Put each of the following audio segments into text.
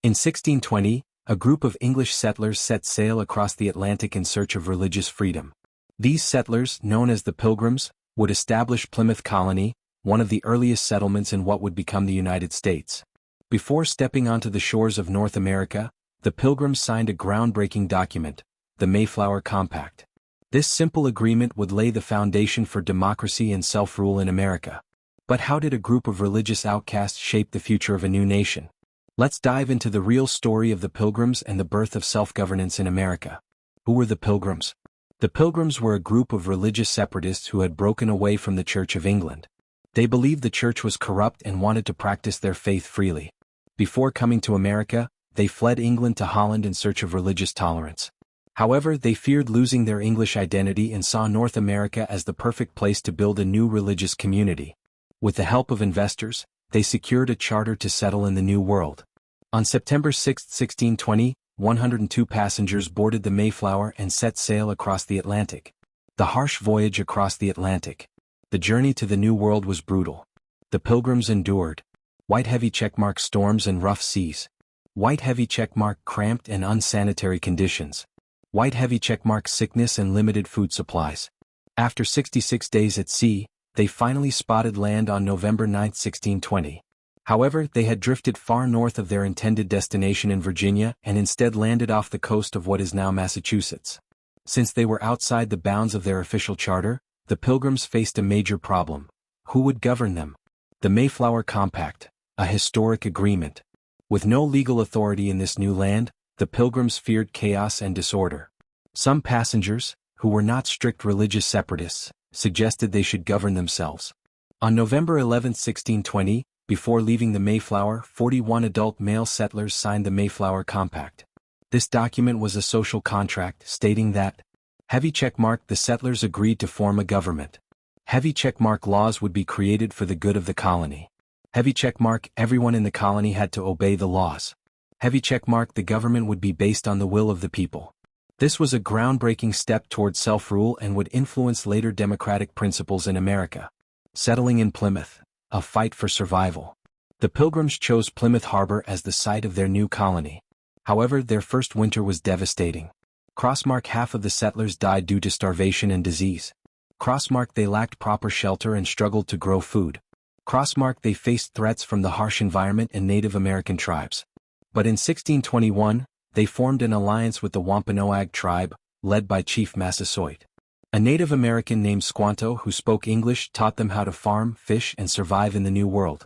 In 1620, a group of English settlers set sail across the Atlantic in search of religious freedom. These settlers, known as the Pilgrims, would establish Plymouth Colony, one of the earliest settlements in what would become the United States. Before stepping onto the shores of North America, the Pilgrims signed a groundbreaking document, the Mayflower Compact. This simple agreement would lay the foundation for democracy and self-rule in America. But how did a group of religious outcasts shape the future of a new nation? Let's dive into the real story of the Pilgrims and the birth of self-governance in America. Who were the Pilgrims? The Pilgrims were a group of religious separatists who had broken away from the Church of England. They believed the church was corrupt and wanted to practice their faith freely. Before coming to America, they fled England to Holland in search of religious tolerance. However, they feared losing their English identity and saw North America as the perfect place to build a new religious community. With the help of investors, they secured a charter to settle in the New World. On September 6, 1620, 102 passengers boarded the Mayflower and set sail across the Atlantic. The harsh voyage across the Atlantic. The journey to the New World was brutal. The Pilgrims endured white heavy checkmark storms and rough seas. White heavy checkmark cramped and unsanitary conditions. White heavy checkmark sickness and limited food supplies. After 66 days at sea, they finally spotted land on November 9, 1620. However, they had drifted far north of their intended destination in Virginia and instead landed off the coast of what is now Massachusetts. Since they were outside the bounds of their official charter, the Pilgrims faced a major problem. Who would govern them? The Mayflower Compact, a historic agreement. With no legal authority in this new land, the Pilgrims feared chaos and disorder. Some passengers, who were not strict religious separatists, suggested they should govern themselves. On November 11, 1620, before leaving the Mayflower, 41 adult male settlers signed the Mayflower Compact. This document was a social contract stating that, heavy checkmark, the settlers agreed to form a government. Heavy checkmark, laws would be created for the good of the colony. Heavy checkmark, everyone in the colony had to obey the laws. Heavy checkmark, the government would be based on the will of the people. This was a groundbreaking step toward self-rule and would influence later democratic principles in America. Settling in Plymouth, a fight for survival. The Pilgrims chose Plymouth Harbor as the site of their new colony. However, their first winter was devastating. Crossmark, half of the settlers died due to starvation and disease. Crossmark, they lacked proper shelter and struggled to grow food. Crossmark, they faced threats from the harsh environment and Native American tribes. But in 1621, they formed an alliance with the Wampanoag tribe, led by Chief Massasoit. A Native American named Squanto who spoke English taught them how to farm, fish, and survive in the New World.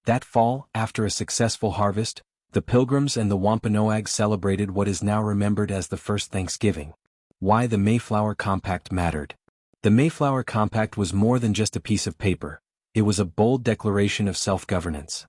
That fall, after a successful harvest, the Pilgrims and the Wampanoag celebrated what is now remembered as the first Thanksgiving. Why the Mayflower Compact mattered. The Mayflower Compact was more than just a piece of paper. It was a bold declaration of self-governance.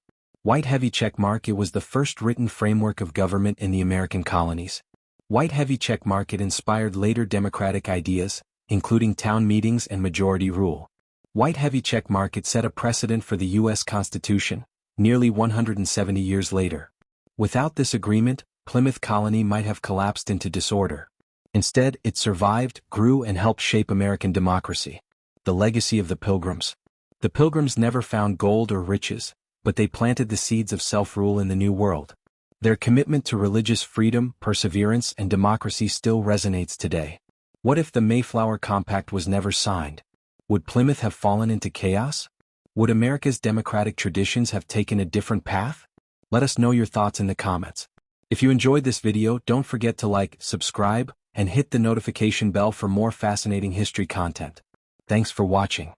White heavy checkmark, it was the first written framework of government in the American colonies. White heavy checkmark, it inspired later democratic ideas, including town meetings and majority rule. White heavy checkmark, it set a precedent for the U.S. Constitution, nearly 170 years later. Without this agreement, Plymouth Colony might have collapsed into disorder. Instead, it survived, grew, and helped shape American democracy. The legacy of the Pilgrims. The Pilgrims never found gold or riches, but they planted the seeds of self-rule in the New World. Their commitment to religious freedom, perseverance, and democracy still resonates today. What if the Mayflower Compact was never signed? Would Plymouth have fallen into chaos? Would America's democratic traditions have taken a different path? Let us know your thoughts in the comments. If you enjoyed this video, don't forget to like, subscribe, and hit the notification bell for more fascinating history content. Thanks for watching.